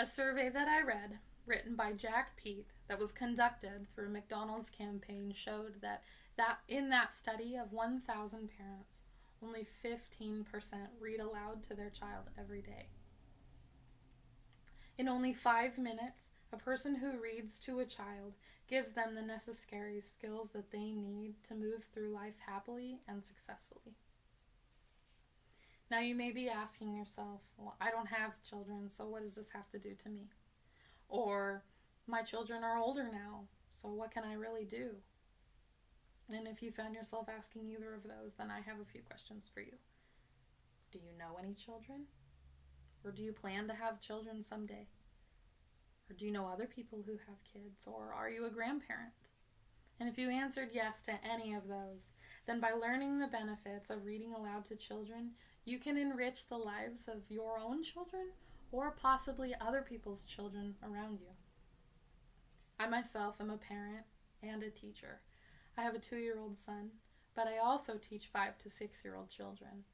A survey that I read, written by Jack Peet, that was conducted through a McDonald's campaign, showed that in that study of 1,000 parents, only 15% read aloud to their child every day. In only 5 minutes, a person who reads to a child gives them the necessary skills that they need to move through life happily and successfully. Now you may be asking yourself, well, I don't have children, so what does this have to do to me? Or, my children are older now, so what can I really do? And if you found yourself asking either of those, then I have a few questions for you. Do you know any children? Or do you plan to have children someday? Or do you know other people who have kids? Or are you a grandparent? And if you answered yes to any of those, then by learning the benefits of reading aloud to children, you can enrich the lives of your own children or possibly other people's children around you. I myself am a parent and a teacher. I have a 2-year-old son, but I also teach 5 to 6-year-old children.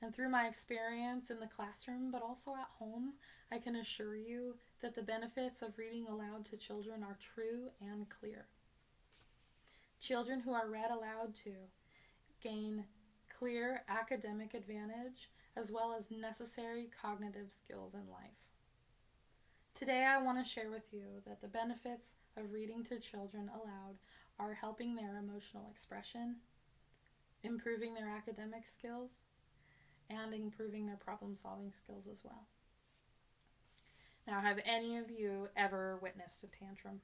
And through my experience in the classroom, but also at home, I can assure you that the benefits of reading aloud to children are true and clear. Children who are read aloud to gain clear academic advantage as well as necessary cognitive skills in life. Today I want to share with you that the benefits of reading to children aloud are helping their emotional expression, improving their academic skills, and improving their problem-solving skills as well. Now, have any of you ever witnessed a tantrum?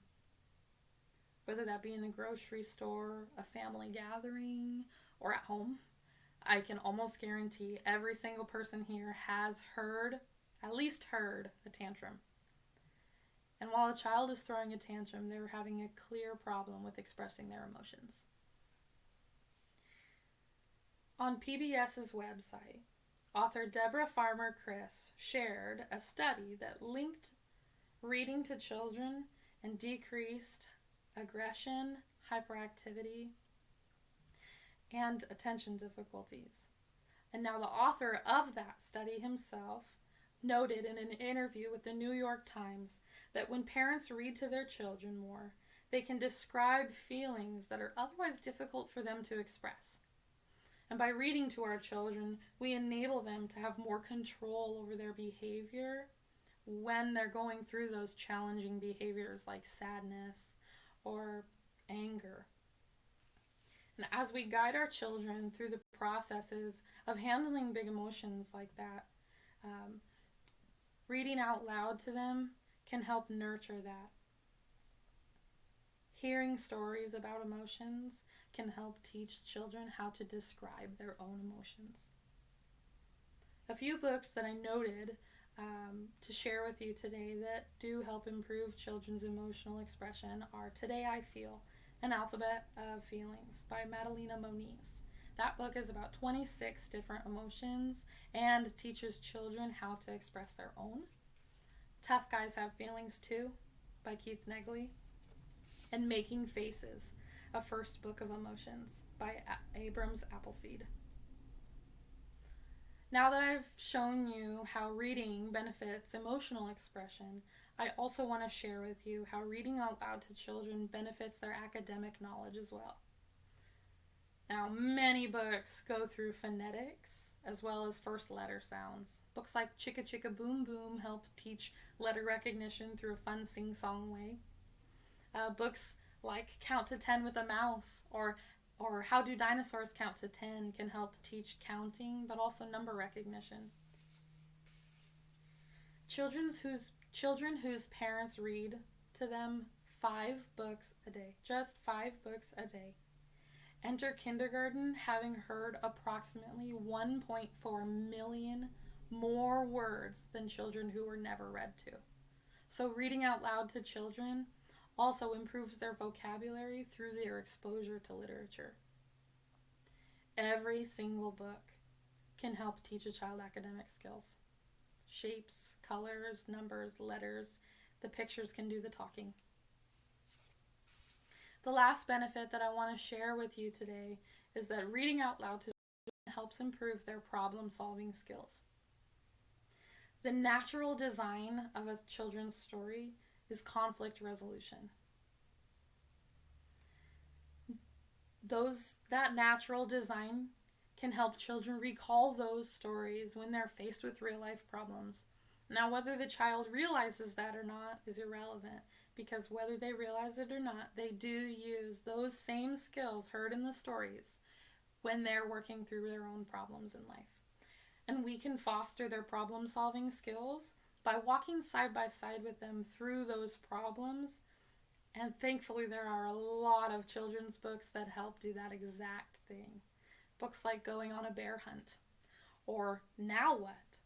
Whether that be in the grocery store, a family gathering, or at home, I can almost guarantee every single person here has at least heard a tantrum. And while a child is throwing a tantrum, they're having a clear problem with expressing their emotions. On PBS's website, author Deborah Farmer Chris shared a study that linked reading to children and decreased aggression, hyperactivity, and attention difficulties. And now the author of that study himself noted in an interview with the New York Times that when parents read to their children more, they can describe feelings that are otherwise difficult for them to express. And by reading to our children, we enable them to have more control over their behavior when they're going through those challenging behaviors like sadness or anger. And as we guide our children through the processes of handling big emotions like that, reading out loud to them can help nurture that. Hearing stories about emotions can help teach children how to describe their own emotions. A few books that I noted to share with you today that do help improve children's emotional expression are Today I Feel, An Alphabet of Feelings by Madalena Moniz. That book is about 26 different emotions and teaches children how to express their own. Tough Guys Have Feelings Too by Keith Negley. And Making Faces, A First Book of Emotions by Abrams Appleseed. Now that I've shown you how reading benefits emotional expression, I also want to share with you how reading out loud to children benefits their academic knowledge as well. Now, many books go through phonetics as well as first letter sounds. Books like Chicka Chicka Boom Boom help teach letter recognition through a fun sing-song way. Books like Count to 10 with a Mouse or How Do Dinosaurs Count to 10 can help teach counting, but also number recognition. Children whose parents read to them 5 books a day, just 5 books a day, enter kindergarten having heard approximately 1.4 million more words than children who were never read to. So reading out loud to children also improves their vocabulary through their exposure to literature. Every single book can help teach a child academic skills. Shapes, colors, numbers, letters, the pictures can do the talking. The last benefit that I want to share with you today is that reading out loud to children helps improve their problem-solving skills. The natural design of a children's story is conflict resolution. That natural design can help children recall those stories when they're faced with real life problems. Now, whether the child realizes that or not is irrelevant, because whether they realize it or not, they do use those same skills heard in the stories when they're working through their own problems in life. And we can foster their problem solving skills by walking side by side with them through those problems. And thankfully, there are a lot of children's books that help do that exact thing. Books like Going on a Bear Hunt or Now What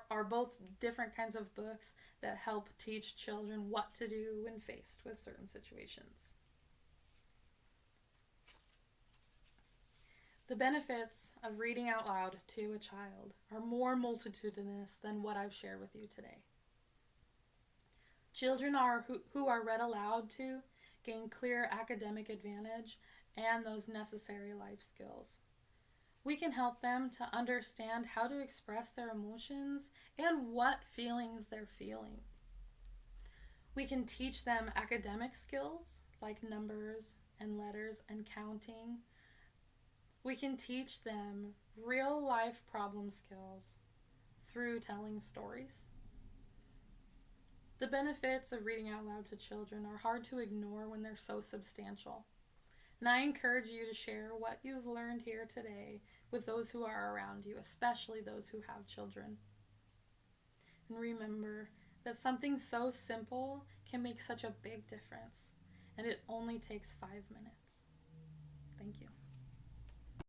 are both different kinds of books that help teach children what to do when faced with certain situations. The benefits of reading out loud to a child are more multitudinous than what I've shared with you today. Children who are read aloud to gain clear academic advantage and those necessary life skills. We can help them to understand how to express their emotions and what feelings they're feeling. We can teach them academic skills like numbers and letters and counting. We can teach them real life problem skills through telling stories. The benefits of reading out loud to children are hard to ignore when they're so substantial. And I encourage you to share what you've learned here today with those who are around you, especially those who have children. And remember that something so simple can make such a big difference, and it only takes 5 minutes.